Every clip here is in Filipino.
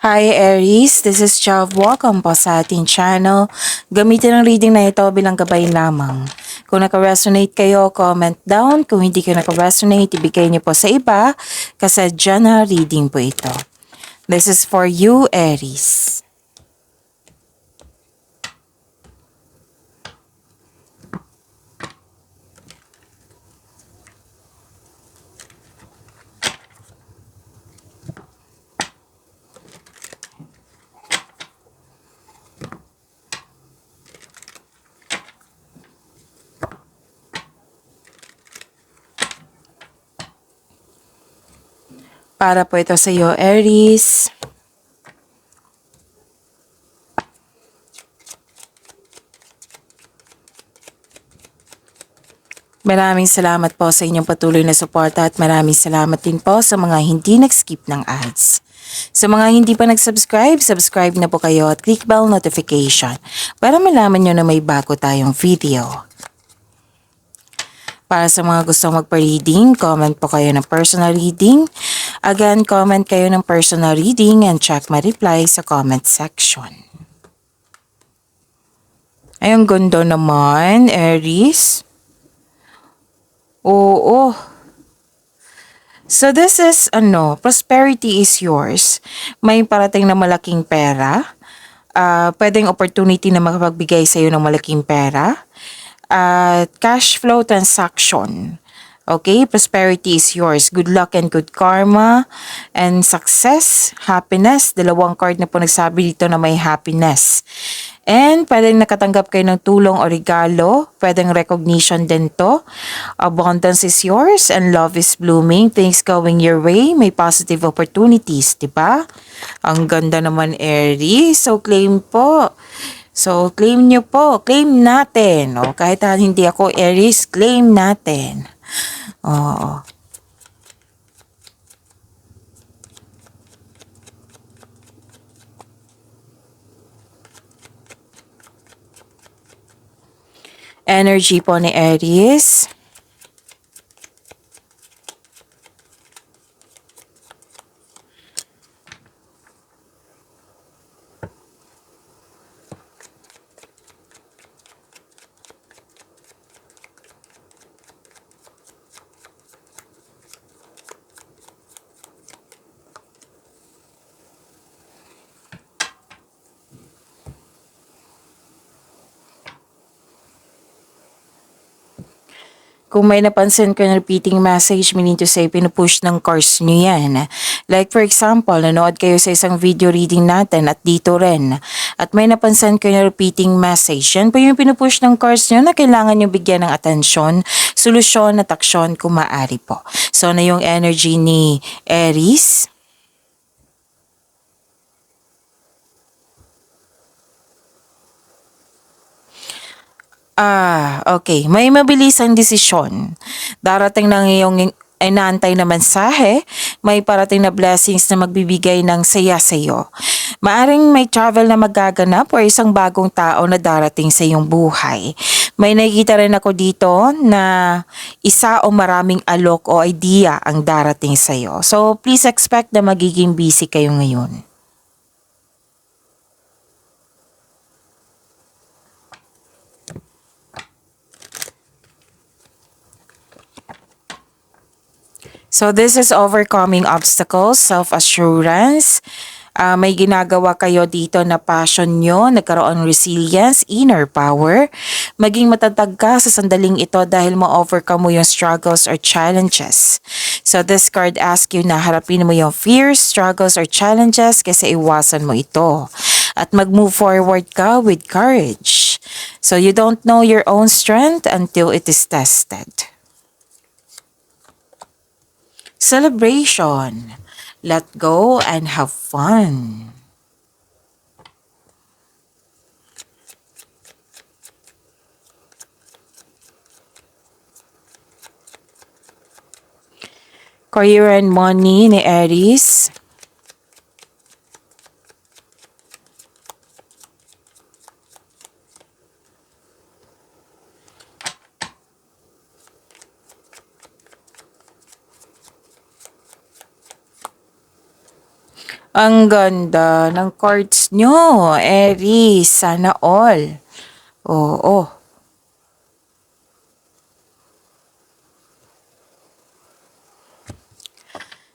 Hi Aries, this is Chav. Welcome po sa ating channel. Gamitin ang reading na ito bilang gabay lamang. Kung naka-resonate kayo, comment down. Kung hindi kayo naka-resonate, ibigay niyo po sa iba. Kasadya na reading po ito. This is for you, Aries. Para po ito sa iyo, Aries. Maraming salamat po sa inyong patuloy na suporta at maraming salamat din po sa mga hindi nag-skip ng ads. Sa mga hindi pa nag-subscribe, subscribe na po kayo at click bell notification para malaman nyo na may bago tayong video. Para sa mga gustong magpa-reading, comment po kayo ng personal reading. Again, comment kayo ng personal reading and check my reply sa comment section. Ay, ang ganda naman, Aries. Oo. So this is, prosperity is yours. May parating na malaking pera. Pwedeng opportunity na makapagbigay sa iyo ng malaking pera. Cash flow transaction. Okay, prosperity is yours. Good luck and good karma and success, happiness. Dalawang card na po nagsabi dito na may happiness. And pwedeng nakatanggap kayo ng tulong o regalo. Pwedeng recognition din to. Abundance is yours and love is blooming. Things going your way. May positive opportunities, di ba? Ang ganda naman, Aries. So, claim po. So, claim nyo po. Claim natin. O, kahit hindi ako Aries, claim natin. Oo. Energy po ni Aries. Kung may napansin ko na repeating message, meaning to say, pinupush ng cards nyo yan. Like for example, nanood kayo sa isang video reading natin at dito rin. At may napansin ko na repeating message. Yan po yung pinupush ng cards nyo na kailangan nyo bigyan ng atensyon, solusyon at aksyon kung maaari po. So na yung energy ni Aries. Okay. May mabilisang desisyon. Darating ng iyong inaantay na mensahe, may parating na blessings na magbibigay ng saya sa iyo. Maaring may travel na magaganap o isang bagong tao na darating sa iyong buhay. May nakikita rin ako dito na isa o maraming alok o idea ang darating sa iyo. So please expect na magiging busy kayo ngayon. So this is overcoming obstacles, self-assurance. May ginagawa kayo dito na passion nyo, nagkaroon ng resilience, inner power. Maging matatag ka sa sandaling ito dahil ma-overcome mo yung struggles or challenges. So this card asks you na harapin mo yung fears, struggles or challenges kasi iwasan mo ito. At mag-move forward ka with courage. So you don't know your own strength until it is tested. Celebration. Let go and have fun. Career and money ni Aries. Ang ganda ng cards nyo, Aries. Sana all. Oo.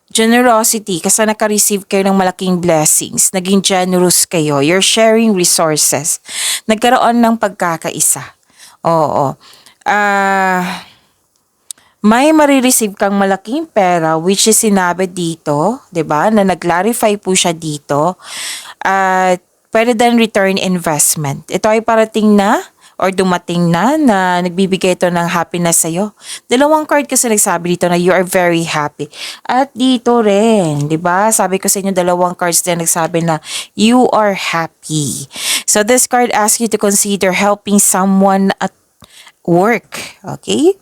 Generosity, kasi naka-receive kayo ng malaking blessings. Naging generous kayo. You're sharing resources. Nagkaroon ng pagkakaisa. Oo. May marireceive kang malaking pera which is sinabi dito, 'di ba? Na nag-clarify po siya dito. At pwede din return investment. Ito ay parating na or dumating na nagbibigay ito ng happiness sa'yo. Dalawang card kasi nagsabi dito na you are very happy. At dito rin, 'di ba? Sabi ko sa inyo dalawang cards din nagsabi na you are happy. So this card asks you to consider helping someone at work, okay?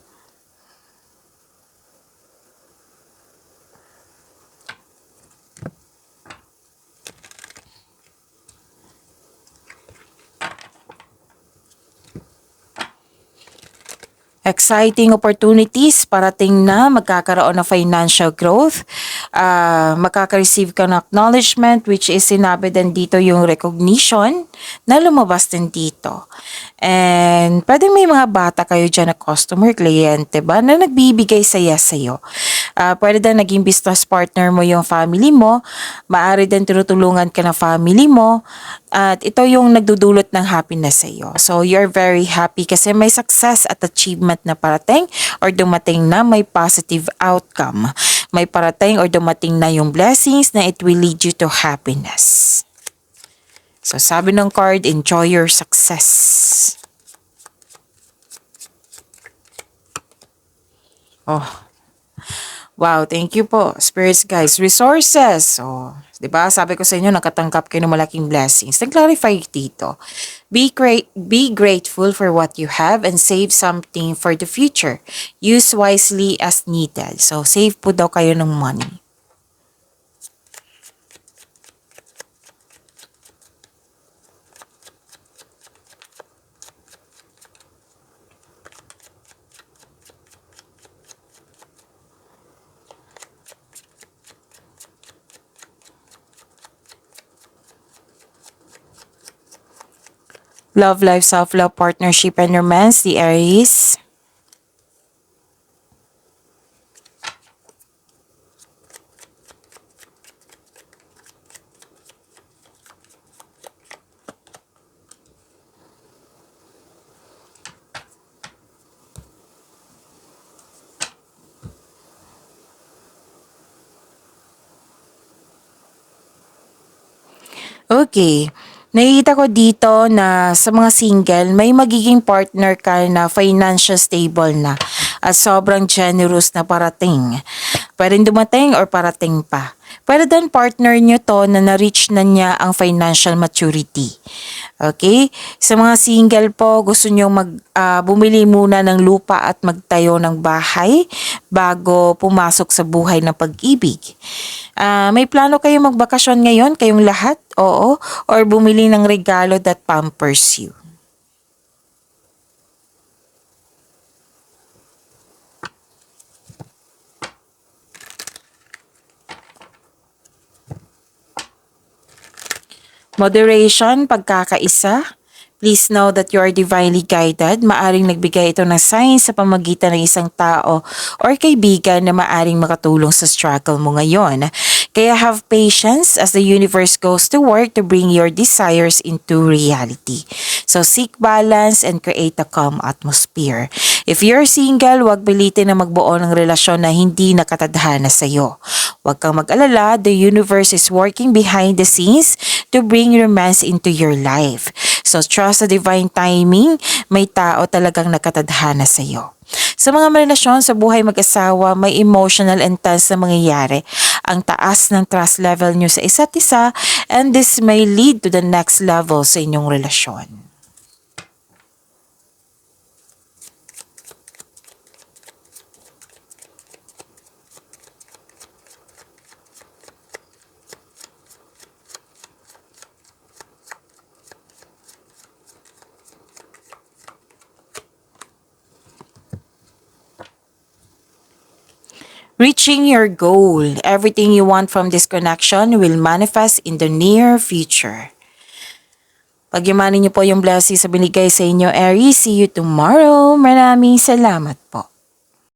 Exciting opportunities, parating na, magkakaroon ng financial growth, makaka-receive ka ng acknowledgement which is sinabi din dito yung recognition na lumabas din dito. And pwedeng may mga bata kayo dyan na customer, kliyente ba, na nagbibigay saya sa'yo. Pwede din naging business partner mo yung family mo, maaari din tinutulungan ka ng family mo, at ito yung nagdudulot ng happiness sa iyo. So, you're very happy kasi may success at achievement na parating or dumating na may positive outcome. May parating or dumating na yung blessings na it will lead you to happiness. So, sabi ng card, enjoy your success. Oh, wow, thank you po, spirits guys. Resources. So, 'di ba? Sabi ko sa inyo nakatanggap kayo ng malaking blessings. Nag-clarify dito. Be grateful for what you have and save something for the future. Use wisely as needed. So, save po daw kayo ng money. Love life, self-love, partnership, and romance, the Aries. Okay. Nakikita ko dito na sa mga single, may magiging partner ka na financial stable na at sobrang generous na parating. Pwedeng dumating or parating pa. Pwede din partner nyo to na na-reach na niya ang financial maturity. Okay? Sa mga single po, gusto nyo bumili muna ng lupa at magtayo ng bahay bago pumasok sa buhay ng pag-ibig. May plano kayo magbakasyon ngayon, kayong lahat? Oo. Or bumili ng regalo that pampers you. Moderation, pagkakaisa. Please know that you are divinely guided. Maaring nagbigay ito ng signs sa pamagitan ng isang tao or kaibigan na maaring makatulong sa struggle mo ngayon. Kaya have patience as the universe goes to work to bring your desires into reality. So seek balance and create a calm atmosphere. If you're single, huwag pilitin na magbuo ng relasyon na hindi nakatadhana sa iyo. Huwag kang mag-alala, the universe is working behind the scenes to bring romance into your life. So trust the divine timing, may tao talagang nakatadhana sa iyo. Sa mga relasyon sa buhay mag-asawa, may emotional and tense na mangyayari. Ang taas ng trust level nyo sa isa't isa, and this may lead to the next level sa inyong relasyon. reaching your goal. Everything you want from this connection will manifest in the near future. Pagyamanin niyo po yung blessings sa binigay sa inyo, Aries. See you tomorrow. Maraming salamat po.